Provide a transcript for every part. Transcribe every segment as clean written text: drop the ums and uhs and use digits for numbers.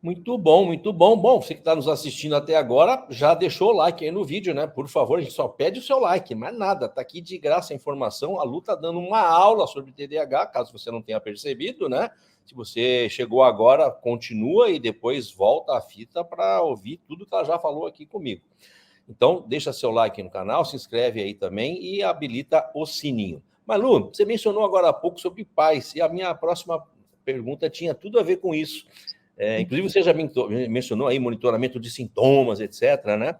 Muito bom, muito bom. Bom, você que está nos assistindo até agora, já deixou o like aí no vídeo, né? Por favor, a gente só pede o seu like, mais nada. Tá aqui de graça a informação. A Lu tá dando uma aula sobre TDAH, caso você não tenha percebido, né? Se você chegou agora, continua e depois volta a fita para ouvir tudo que ela já falou aqui comigo. Então, deixa seu like no canal, se inscreve aí também e habilita o sininho. Malu, você mencionou agora há pouco sobre pais, e a minha próxima pergunta tinha tudo a ver com isso. Inclusive, você já mencionou aí monitoramento de sintomas, etc., né?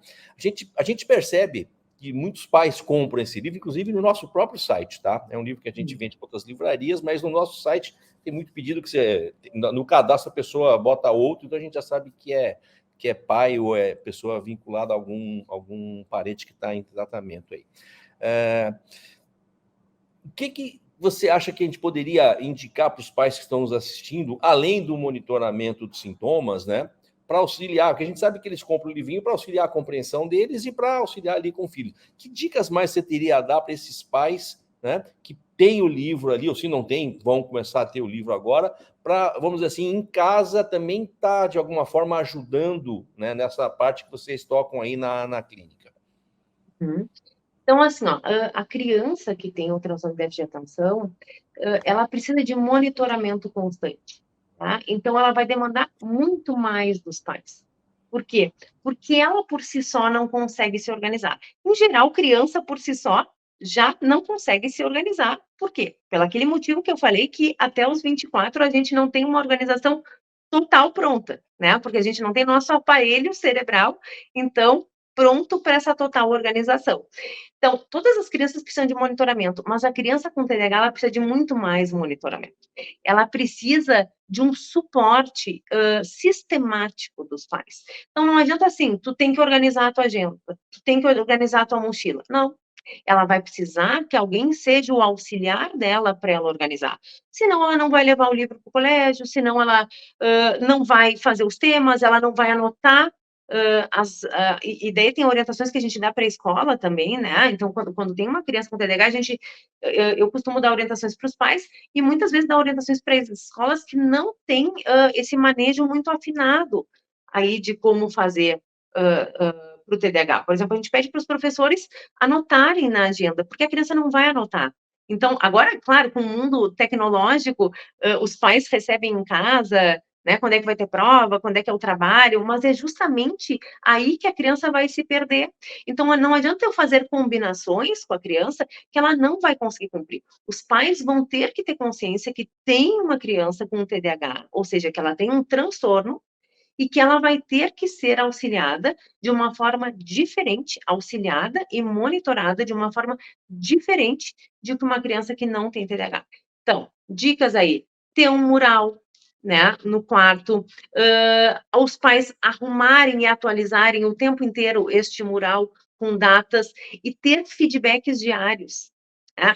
A gente percebe que muitos pais compram esse livro, inclusive no nosso próprio site, tá? É um livro que a gente vende para outras livrarias, mas no nosso site tem muito pedido que você... No cadastro a pessoa bota outro, então a gente já sabe que é pai ou é pessoa vinculada a algum parente que está em tratamento aí. O que você acha que a gente poderia indicar para os pais que estão nos assistindo, além do monitoramento dos sintomas, né? Para auxiliar, porque a gente sabe que eles compram o livrinho para auxiliar a compreensão deles e para auxiliar ali com o filho. Que dicas mais você teria a dar para esses pais, né, que têm o livro ali, ou se não tem, vão começar a ter o livro agora, para, vamos dizer assim, em casa também tá de alguma forma ajudando, né, nessa parte que vocês tocam aí na clínica? Então, assim, ó, a criança que tem o transtorno de déficit de atenção, ela precisa de monitoramento constante, tá? Então, ela vai demandar muito mais dos pais. Por quê? Porque ela, por si só, não consegue se organizar. Em geral, criança, por si só, já não consegue se organizar. Por quê? Pelo aquele motivo que eu falei, que até os 24 a gente não tem uma organização total pronta, né? Porque a gente não tem nosso aparelho cerebral, então, pronto para essa total organização. Então, todas as crianças precisam de monitoramento, mas a criança com TDAH, ela precisa de muito mais monitoramento. Ela precisa de um suporte sistemático dos pais. Então, não adianta assim, tu tem que organizar a tua agenda, tu tem que organizar a tua mochila. Não. Ela vai precisar que alguém seja o auxiliar dela para ela organizar. Senão, ela não vai levar o livro para o colégio, senão ela não vai fazer os temas, ela não vai anotar e daí tem orientações que a gente dá para a escola também, né? Então, quando tem uma criança com TDAH, eu costumo dar orientações para os pais e muitas vezes dar orientações para as escolas que não têm esse manejo muito afinado aí de como fazer para o TDAH. Por exemplo, a gente pede para os professores anotarem na agenda, porque a criança não vai anotar. Então, agora, claro, com o mundo tecnológico, os pais recebem em casa, né, quando é que vai ter prova, quando é que é o trabalho, mas é justamente aí que a criança vai se perder. Então, não adianta eu fazer combinações com a criança que ela não vai conseguir cumprir. Os pais vão ter que ter consciência que tem uma criança com TDAH, ou seja, que ela tem um transtorno e que ela vai ter que ser auxiliada de uma forma diferente, auxiliada e monitorada de uma forma diferente de que uma criança que não tem TDAH. Então, dicas aí, ter um mural, né, no quarto, os pais arrumarem e atualizarem o tempo inteiro este mural com datas e ter feedbacks diários. Né?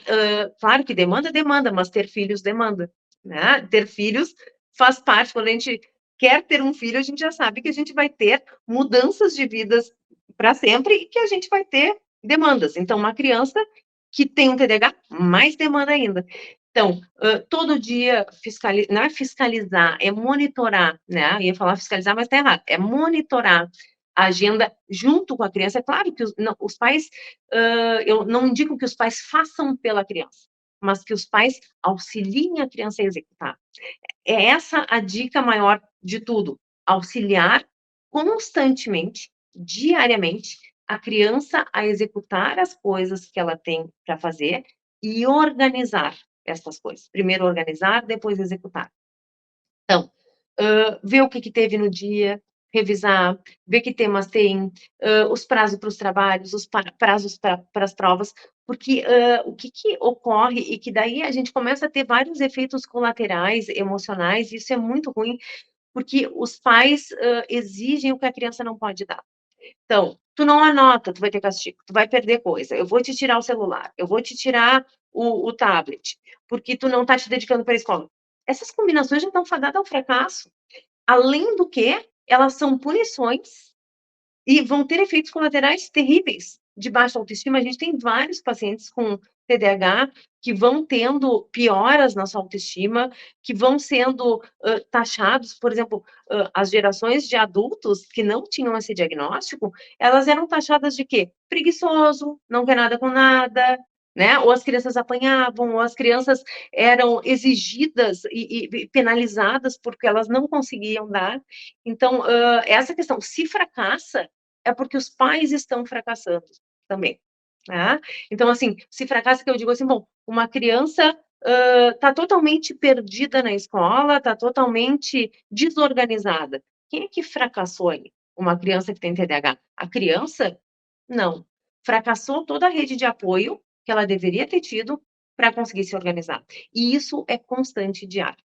Claro que demanda, mas ter filhos demanda. Né? Ter filhos faz parte, quando a gente quer ter um filho, a gente já sabe que a gente vai ter mudanças de vidas para sempre e que a gente vai ter demandas. Então, uma criança que tem um TDAH, mais demanda ainda. Então, todo dia não é fiscalizar, é monitorar, né? Eu ia falar fiscalizar, mas está errado. É monitorar a agenda junto com a criança. É claro que os pais, eu não indico que os pais façam pela criança, mas que os pais auxiliem a criança a executar. É essa a dica maior de tudo, auxiliar constantemente, diariamente, a criança a executar as coisas que ela tem para fazer e organizar essas coisas. Primeiro organizar, depois executar. Então, ver o que teve no dia, revisar, ver que temas tem, os prazos para os trabalhos, os prazos para as provas, porque o que ocorre e que daí a gente começa a ter vários efeitos colaterais emocionais, e isso é muito ruim, porque os pais exigem o que a criança não pode dar. Então, tu não anota, tu vai ter castigo, tu vai perder coisa, eu vou te tirar o celular, eu vou te tirar o tablet, porque tu não está te dedicando para a escola. Essas combinações já estão fadadas ao fracasso. Além do que, elas são punições e vão ter efeitos colaterais terríveis de baixa autoestima. A gente tem vários pacientes com TDAH que vão tendo pioras na sua autoestima, que vão sendo taxados, por exemplo, as gerações de adultos que não tinham esse diagnóstico, elas eram taxadas de quê? Preguiçoso, não quer nada com nada, né? Ou as crianças apanhavam, ou as crianças eram exigidas e penalizadas porque elas não conseguiam dar. Então, essa questão, se fracassa, é porque os pais estão fracassando também. Tá? Então, assim, se fracassa, que eu digo assim, bom, uma criança está totalmente perdida na escola, está totalmente desorganizada. Quem é que fracassou aí? Uma criança que tem TDAH? A criança? Não. Fracassou toda a rede de apoio que ela deveria ter tido para conseguir se organizar. E isso é constante diário.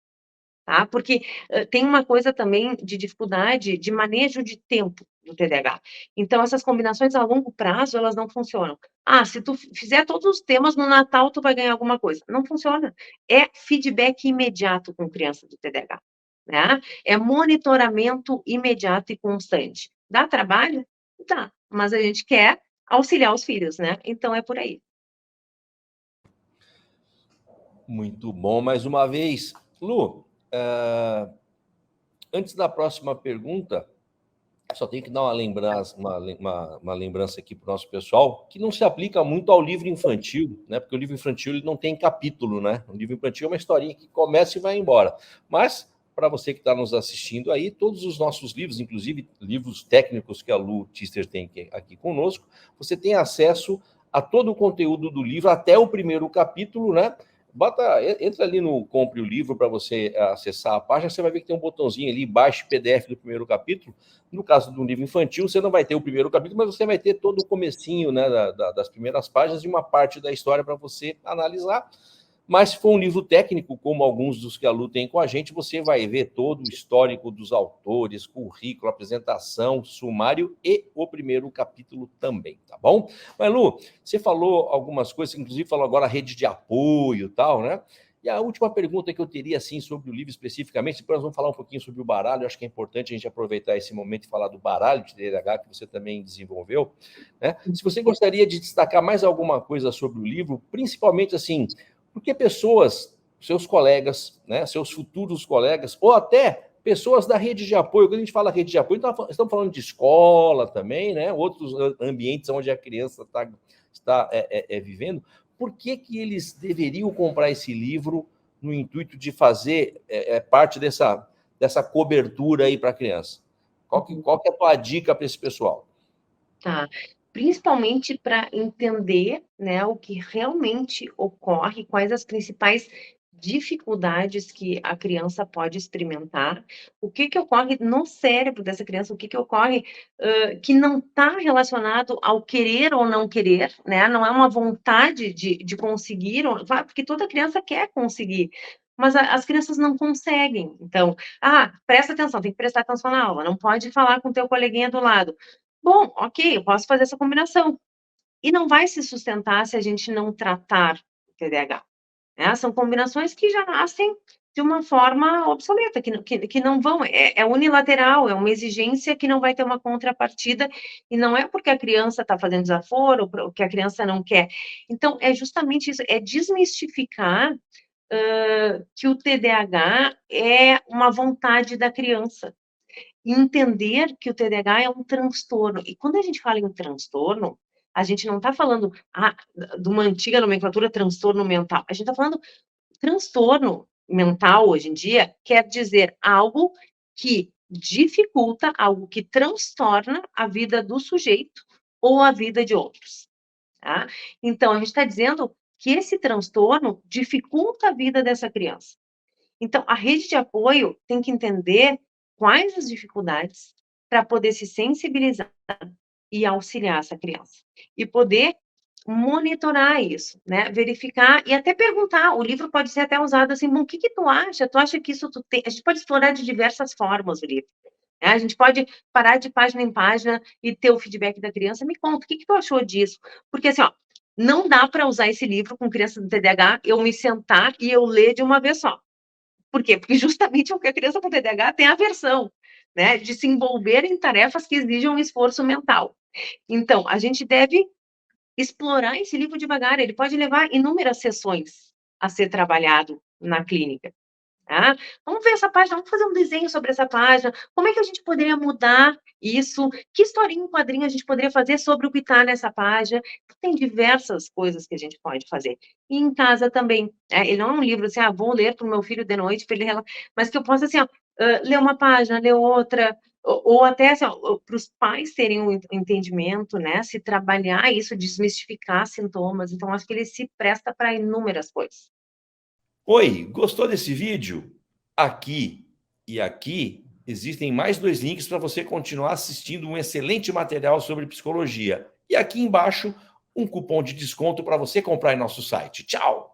Tá? Porque tem uma coisa também de dificuldade de manejo de tempo do TDAH. Então, essas combinações a longo prazo, elas não funcionam. Ah, se tu fizer todos os temas no Natal, tu vai ganhar alguma coisa. Não funciona. É feedback imediato com criança do TDAH. Né? É monitoramento imediato e constante. Dá trabalho? Dá. Mas a gente quer auxiliar os filhos, né? Então, é por aí. Muito bom, mais uma vez. Lu, antes da próxima pergunta, só tenho que dar uma lembrança aqui para o nosso pessoal, que não se aplica muito ao livro infantil, né? Porque o livro infantil ele não tem capítulo, né? O livro infantil é uma historinha que começa e vai embora. Mas, para você que está nos assistindo aí, todos os nossos livros, inclusive livros técnicos que a Lu Tister tem aqui conosco, você tem acesso a todo o conteúdo do livro, até o primeiro capítulo, né? Entra ali no Compre o Livro para você acessar a página, você vai ver que tem um botãozinho ali, baixe PDF do primeiro capítulo. No caso do livro infantil, você não vai ter o primeiro capítulo, mas você vai ter todo o comecinho, né, das primeiras páginas e uma parte da história para você analisar. Mas se for um livro técnico, como alguns dos que a Lu tem com a gente, você vai ver todo o histórico dos autores, currículo, apresentação, sumário e o primeiro capítulo também, tá bom? Mas, Lu, você falou algumas coisas, inclusive falou agora a rede de apoio e tal, né? E a última pergunta que eu teria, assim, sobre o livro especificamente, depois nós vamos falar um pouquinho sobre o baralho, eu acho que é importante a gente aproveitar esse momento e falar do baralho de TDAH que você também desenvolveu, né? Se você gostaria de destacar mais alguma coisa sobre o livro, principalmente, assim, porque pessoas, seus colegas, né, seus futuros colegas, ou até pessoas da rede de apoio, quando a gente fala rede de apoio, estamos falando de escola também, né, outros ambientes onde a criança está vivendo, por que eles deveriam comprar esse livro no intuito de fazer parte dessa cobertura aí para a criança? Qual que é a tua dica para esse pessoal? Tá. Principalmente para entender, né, o que realmente ocorre, quais as principais dificuldades que a criança pode experimentar, o que ocorre no cérebro dessa criança, o que ocorre que não está relacionado ao querer ou não querer, né? Não é uma vontade de conseguir, porque toda criança quer conseguir, mas as crianças não conseguem. Então, presta atenção, tem que prestar atenção na aula, não pode falar com o teu coleguinha do lado. Bom, ok, eu posso fazer essa combinação. E não vai se sustentar se a gente não tratar o TDAH. Né? São combinações que já nascem de uma forma obsoleta, que não vão, é unilateral, é uma exigência que não vai ter uma contrapartida, e não é porque a criança está fazendo desaforo, ou porque a criança não quer. Então, é justamente isso, é desmistificar que o TDAH é uma vontade da criança. E entender que o TDAH é um transtorno. E quando a gente fala em transtorno, a gente não está falando de uma antiga nomenclatura transtorno mental. A gente está falando transtorno mental, hoje em dia, quer dizer algo que dificulta, algo que transtorna a vida do sujeito ou a vida de outros. Tá? Então, a gente está dizendo que esse transtorno dificulta a vida dessa criança. Então, a rede de apoio tem que entender quais as dificuldades para poder se sensibilizar e auxiliar essa criança. E poder monitorar isso, né? Verificar e até perguntar. O livro pode ser até usado assim, bom, o que tu acha? Tu acha que isso tu tem? A gente pode explorar de diversas formas o livro. Né? A gente pode parar de página em página e ter o feedback da criança. Me conta, o que tu achou disso? Porque assim, ó, não dá para usar esse livro com criança do TDAH, eu me sentar e eu ler de uma vez só. Por quê? Porque justamente porque a criança com TDAH tem aversão, né, de se envolver em tarefas que exijam um esforço mental. Então, a gente deve explorar esse livro devagar. Ele pode levar inúmeras sessões a ser trabalhado na clínica. Tá? Vamos ver essa página, vamos fazer um desenho sobre essa página. Como é que a gente poderia mudar isso? Que historinha em quadrinho a gente poderia fazer sobre o que está nessa página? Tem diversas coisas que a gente pode fazer. E em casa também. Ele não é um livro assim, vou ler para o meu filho de noite, para ele mas que eu possa assim, ler uma página, ler outra, ou até assim, para os pais terem um entendimento, né? Se trabalhar isso, desmistificar sintomas. Então, acho que ele se presta para inúmeras coisas. Oi, gostou desse vídeo? Aqui e aqui existem mais 2 links para você continuar assistindo um excelente material sobre psicologia. E aqui embaixo, um cupom de desconto para você comprar em nosso site. Tchau!